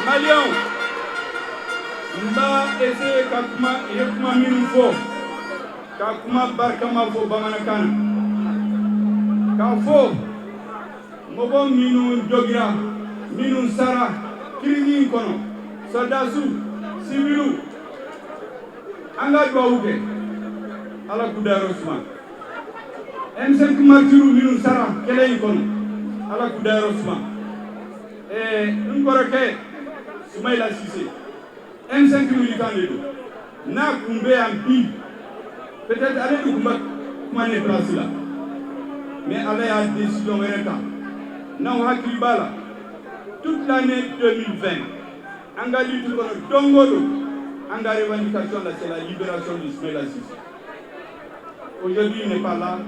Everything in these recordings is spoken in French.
Malion, mba essayer ka kuma minnu fɔ ka kuma barikama fɔ bamanankan na k'a fɔ mɔgɔ minnu jogira minnu sara kirigi in kɔnɔ soldats civils an ka dugawu kɛ Ala k'u dayɔrɔ suma M5 martyrs minnu sara kɛlɛ in kɔnɔ Ala k'u dayɔrɔ suma n kɔrɔkɛ Soumaïla Cissé M5 militant de don n'a kun bɛ yan bi peut-être ale de kun bɛ kuma ne place la mais Ala y'a décision wɛrɛ ta n'aw hakili b'a la toute l'année 2020 an ka lutte kɔnɔ don o don an ka revendication la c'est la libération de Soumaïla Cissé. Aujourd'hui il n'est pas là,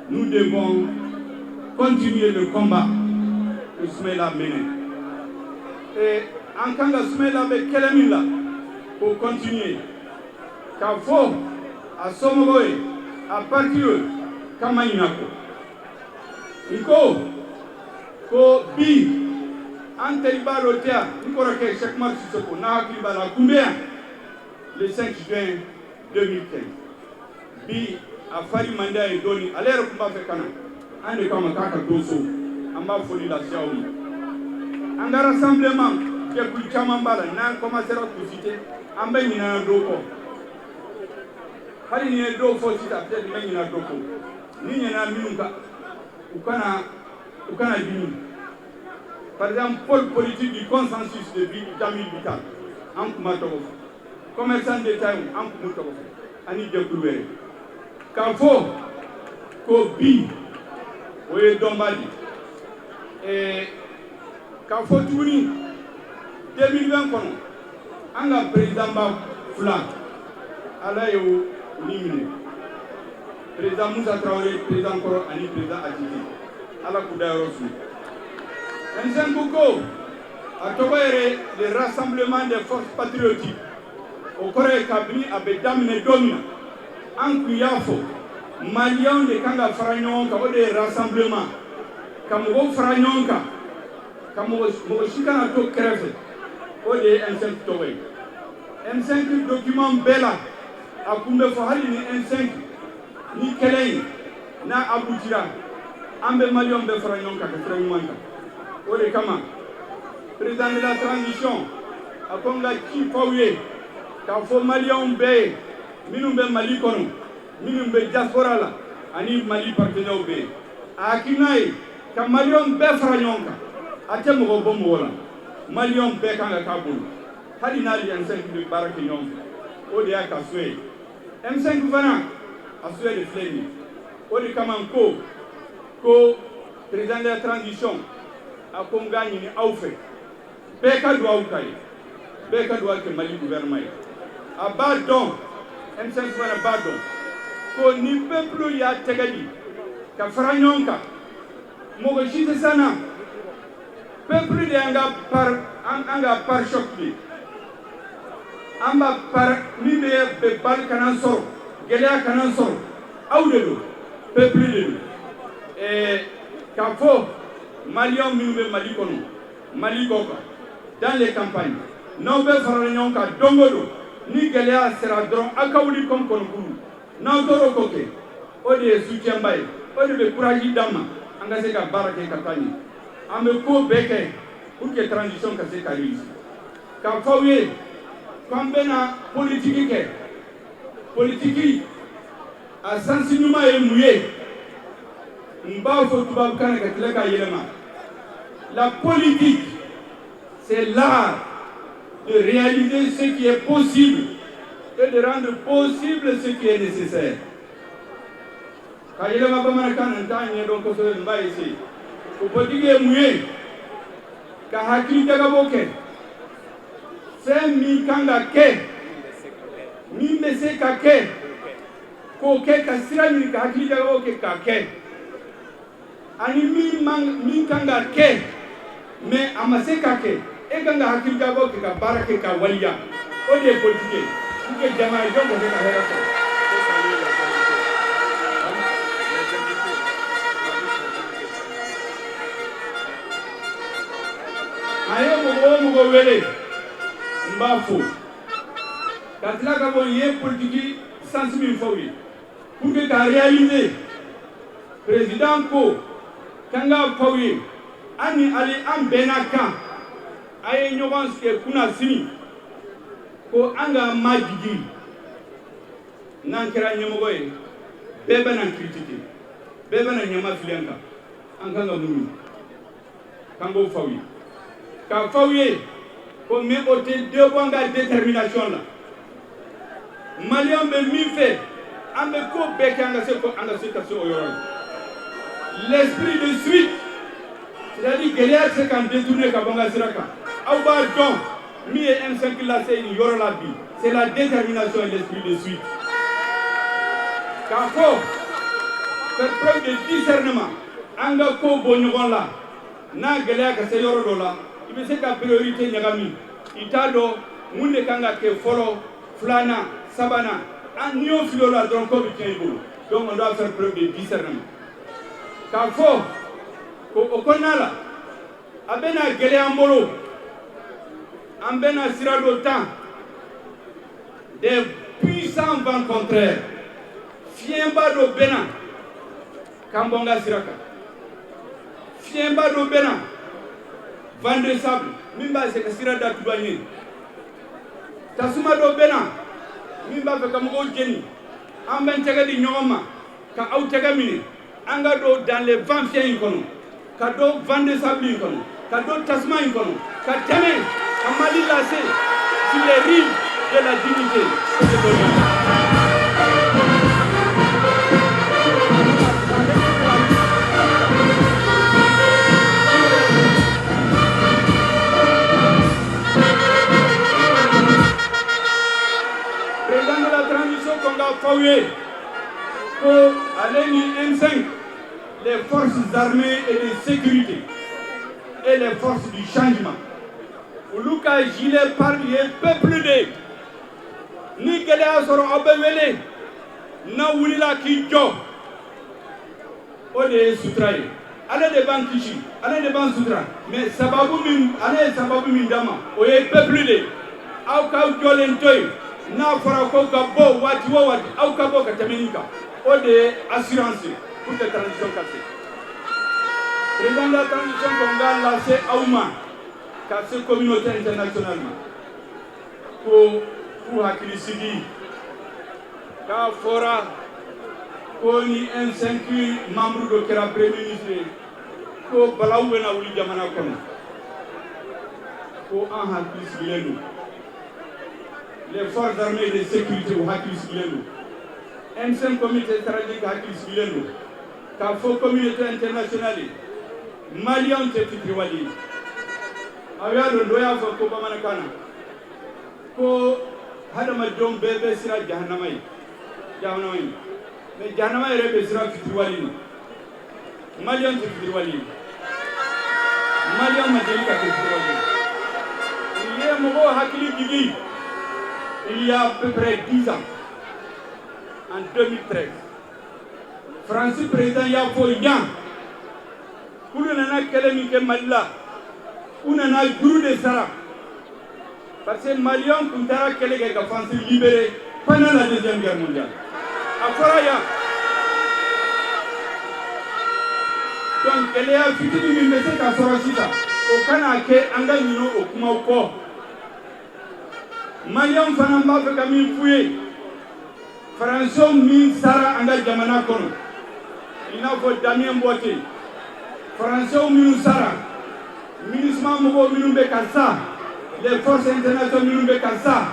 nous devons continuer le combat que Soumaïla a mené. Et en tant que Soumaïla bɛ kɛlɛ min la pour continuer k'a fɔ a somɔgɔw ye a parti ye k'a ma ɲinɛ a kɔ. N ko bi an teriba dɔ tɛ yan n kɔrɔkɛ Cheikh Oumar Sissoko n'a hakili b'a la a kun bɛ yan le 5 juin 2015 bi a fari man d'a ye dɔɔni ale yɛrɛ tun b'a fɛ ka na an de k'a ma k'a ka to so an b'a foli lase aw ma an ka rassemblement jɛkulu caman b'a la n'an commencera k'u citer an bɛ ɲinɛ dɔw kɔ hali ni ye dɔw fɔ sisan peut-être n bɛ ɲinɛ dɔw kɔ ni ɲinɛna minnu kan u kana dimi. Par exemple, pôle politique du consensus de Jamil Vital an tun b'a tɔgɔ fɔ commerçant d'État an tun b'u tɔgɔ fɔ ani jɛkulu wɛrɛ k'a fɔ ko bi o ye dɔnba de k'a fɔ tuguni 2020 kɔnɔ an ka président ba fila Ala ye o ni minɛ président Moussa Traoré président kɔrɔ ani président Adjidji Ala k'u dayɔrɔ suma. M5 ko a tɔgɔ yɛrɛ le rassemblement des forces patriotiques o kɔrɔ ye kabini a bɛ daminɛ don min na an kun y'a fɔ maliyɛnw de kan ka fara ɲɔgɔn kan o de ye rassemblement ka mɔgɔw fara ɲɔgɔn kan ka mɔgɔ si kana to kɛrɛfɛ o de ye M5 tɔgɔ ye. M5 document bɛɛ la a kun bɛ fɔ hali ni M5 ni kɛlɛ in n'a aboutira an bɛ maliyɛnw bɛɛ fara ɲɔgɔn kan ka sira ɲuman kan. O de kama président de la transition a ko n ka ci f'aw ye k'a fɔ maliyɛnw bɛɛ ye minnu bɛ Mali kɔnɔ minnu bɛ diaspora la ani Mali partenaires bɛɛ ye a hakilina ye ka maliyɛnw bɛɛ fara ɲɔgɔn kan a tɛ mɔgɔ bɔ mɔgɔ la maliyɛnw bɛɛ kan ka k'a bolo hali n'ale M5 bɛ baara kɛ ɲɔgɔn fɛ o de y'a ka souhait ye. M5 fana a souhait de filɛ nin ye o de kama n ko président de la transition a ko n k'a ɲini aw fɛ bɛɛ ka dugawu k'a ye bɛɛ ka dugawu kɛ Mali gouvernement ye a b'a dɔn M5 fana b'a dɔn ko ni peuple y'a tɛgɛ di ka fara ɲɔgɔn kan mɔgɔ si tɛ s'an na peuple de y'an ka par choc de an b'a par min bɛ bali kana sɔrɔ gɛlɛya kana sɔrɔ aw de don peuple de don k'a fɔ maliyɛnw minnu bɛ Mali kɔnɔ Mali kɔ kan dans les campagnes n'aw bɛ fara ɲɔgɔn kan don o don ni gɛlɛya sera dɔrɔn aw ka wuli comme kɔnɔkuru n'aw tora k'o kɛ o de ye soutien ba ye o de bɛ courage d'an ma an ka se ka baara kɛ ka taa ɲɛ an bɛ ko bɛɛ kɛ pour que transition ka se ka réussir k'a fɔ aw ye k'an bɛna politiki kɛ politiki a sansi ɲuman ye mun ye n b'a fɔ tubabukan na ka tila k'a yɛlɛma la politique c'est l'art de réaliser ce qui est possible et de rendre possible ce qui est nécessaire. Ka yɛlɛma bamanankan na n t'a ɲɛdɔn kosɛbɛ n b'a essayer o politique ye mun ye ka hakili jagabɔ kɛ fɛn min kan ka kɛ min bɛ se ka kɛ k'o kɛ ka sira ɲini ka hakili jagabɔ kɛ k'a kɛ ani min kan ka kɛ mais a ma se ka kɛ e kan ka hakili jagabɔ kɛ ka baara kɛ ka waliya o de ye politique ye pour que jamanadenw ka se ka hɛrɛ sɔrɔ. aye mogo wele mbafo katila ka bon ye politique sans min fawi pour que ta réaliser président ko kanga fawi ani ali am benaka aye nyogon ke kuna sini ko anga majigi nan kira nyogo ye bebe nan critiquer bebe nan nyama filenka anga munu kango fawi ka fawi ko me ote de bonga détermination la Malian be mi fait ambe ko beke anga se ko anga se taso oyoron l'esprit de suite c'est-à-dire guerrier se kan détourner ka bonga siraka au ba don mi et M5 la c'est une yoro la bi c'est la détermination et l'esprit de suite quand faut faire preuve de discernement anga ko bonyogon la na guerrier ka se yoro do la ibe se ka priorité nyagami itado munde kanga ke folo flana sabana en nion filola donc comme tiens donc on doit faire preuve de discernement quand faut ko konala abena gele ambolo ambena sirado temps des puissants vents contraires fiemba do bena kambonga siraka fiemba do bena vent de sable mimba se sirada tubani tasuma do bena mimba fe kamugo jeni amben tega di nyoma ka au tega mini anga do dans les vents fiens kono ka do vent de sable kono ka do tasma kono ka teme amali lassé sur les rives de la dignité pour aller M5, les forces armées et de sécurité et les forces du changement. Uluka gilet par les peuples de ni Gelea soro obewele na wulila ki jo ode sutraye ale de ban kishi ale de ban sutra mais sababu min dama o ye peuple de aw ka jolen toy na fara ko ka bo wati aw ka bo ka temenika o de assurance pour que transition cassée président de la transition konga lancé auma ka ce communauté internationale pour hakili sigi ka fora ko ni M5 membre de kera premier ministre ko balawwe na wuli jamana kono ko en hakili sigi les forces armées de sécurité au hakili sigi M5 comité stratégique hakili sigi ka fo communauté internationale Malian te fitriwali awya do doya fo ko bamana kana ko hadama jom bebe sira jahannamai mais jahannamai rebe sira fitriwali Malian te fitriwali Malian majeli ka fitriwali il y a mogo hakili gigi il y a à peu près 10 ans en 2013 Francis président ya fo yan kulu nana kelemi ke Malila unana guru de Sara parce que Maliens kuntara kelege ka France libéré pendant la deuxième guerre mondiale aforaya donc kelea fitini mi mese ka sorosita o kana ke anga nyino o kuma ko Maliens fana mba fe ka min fuye Français min Sara anga jamana kono ina ko Damien Mbote Français minu Sara ministre Mogo minu be kasa les forces internationales minu be kasa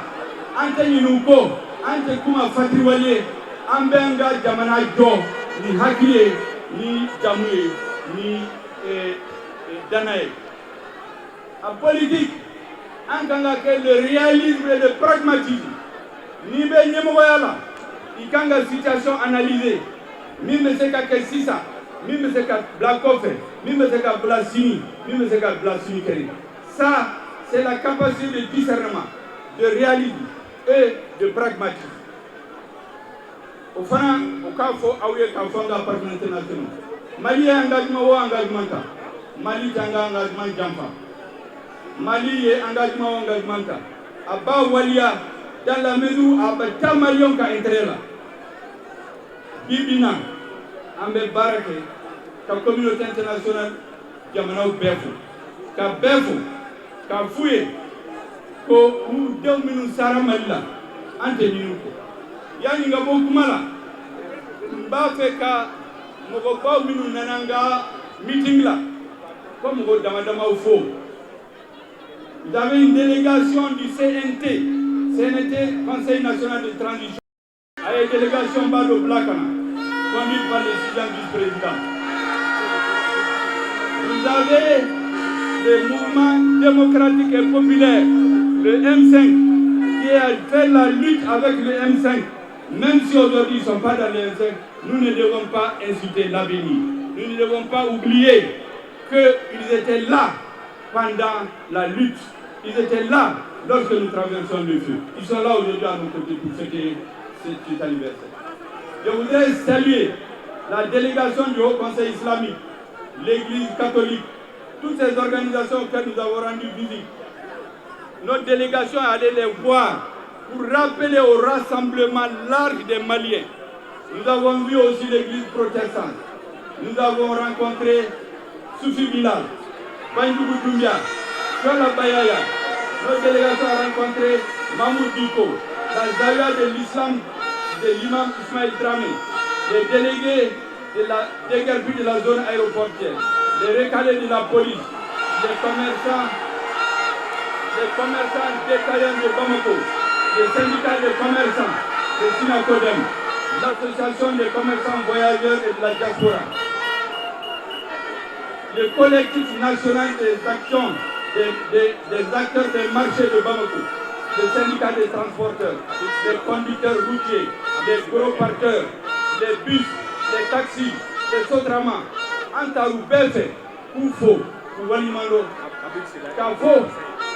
ante nyinu ko ante kuma fatriwalier ambenga jamana jo ni hakile ni jamuye ni danae a politique ankanga ke le réalisme et le pragmatisme ni be nyemogo yala ikanga situation analysée mi me se ka ke sisa mi me se ka Blakofe mi me se ka Blasini mi me se ka Blasini keri ça c'est la capacité de discernement de réalisme et de pragmatisme au fana au cas fo awye ka fanga partenaire international Mali engagement ou engagement ta Mali tanga engagement jampa Mali est engagement à bas Walia dans la mesure où à Malion qui a intérêt là. Bibina, Ambe Barake, la communauté internationale, Diamanao Befo, ka Fouye, ko ou 2 minutes Sarah Malila, Ante Minuko. Yani Ngabo Kumala, Mbafeka, Mogopa Minu Nananga, meeting là, comme vous Damadama au faux. Vous avez une délégation du CNT, Conseil national de transition, avec une délégation Bado Blakana, conduite par le suivant vice-président. Vous avez le mouvement démocratique et populaire, le M5, qui a fait la lutte avec le M5. Même si aujourd'hui ils ne sont pas dans le M5, nous ne devons pas insulter l'avenir. Nous ne devons pas oublier qu'ils étaient là pendant la lutte. Ils étaient là lorsque nous traversons le feu. Ils sont là aujourd'hui à nos côtés pour fêter cet anniversaire. Je voudrais saluer la délégation du Haut Conseil islamique, l'Église catholique, toutes ces organisations auxquelles nous avons rendu visite. Notre délégation est allée les voir pour rappeler au rassemblement large des Maliens. Nous avons vu aussi l'Église protestante. Nous avons rencontré Soufi Bilal, Bandjougou Doumbia, Chola Bayaya. Notre délégation a rencontré Mahmoud Diko, la Zawiya de l'islam de l'imam Ismaël Dramé, les délégués de la déguerpie de la zone aéroportière, les recalés de la police, les commerçants détaillants de Bamako, les syndicats de commerçants de Sinacodem, l'association des commerçants voyageurs et de la diaspora, le collectif national des actions des acteurs des marchés de Bamako, les syndicats des transporteurs, les conducteurs routiers, les gros porteurs, les bus, les taxis, les Sotrama, Antarou, Befe, Koufo, Kouwalimando, Kafo,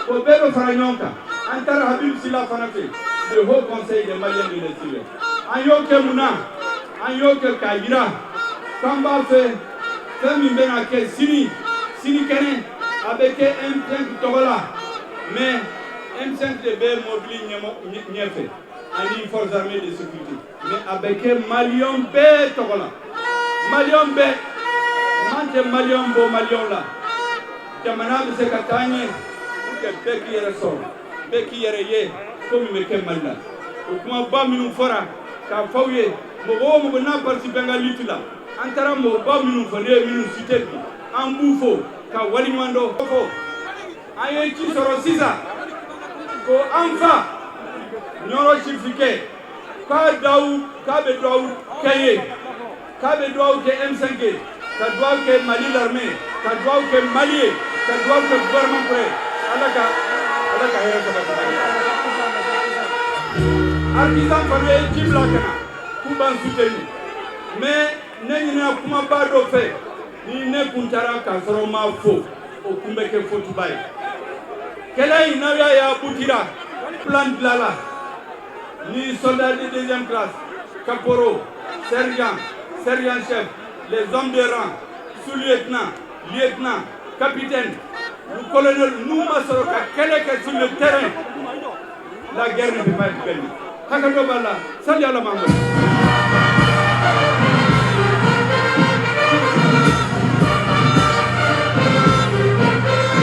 Kobero Faranyonka, Antar Habib Sila Fanafe, le Haut Conseil des Maliens de l'Extérieur. Anyoke Mouna, Anyoke Kayira, Kamba Fe, Femimbena Ke Sini Kene, avec M5 Togola, mais M5 de B mobile Nyefe, une force armée de sécurité, mais avec Malion B Togola, Malion B, Mante Malion Bo Malion là, Jamana de Sekatane, que Beki Yereson, Beki Yereye, comme Meke Malila. Au point bas minum fora, car Fauye, Mogo n'a participé à l'utila, Antara Moba minum Fone, minum Cité, en bouffo. Ka walimando fo ayechi soro sisa ko anfa nyoro chifike ka daou ka be daou kaye ka be daou ke M5 ka daou ke Mali l'armée ka daou ke Mali ka daou ke gouvernement prêt alaka hera sabata artisan fane jibla kana kuban soutenu mais nenina kuma bado fait ni ne kuntara ka sɔrɔ ma fo o kun bɛ kɛ fotuba ye kɛlɛ in n'aw y'a butira plan dilala ni soldat de deuxième classe caporal sergent chef les hommes de rang sous-lieutenant lieutenant capitaine le colonel nous ma sɔrɔ ka kɛlɛ kɛ sur le terrain la guerre ne peut pas être gagnée hakɛ dɔ b'a la sali ala Muhammad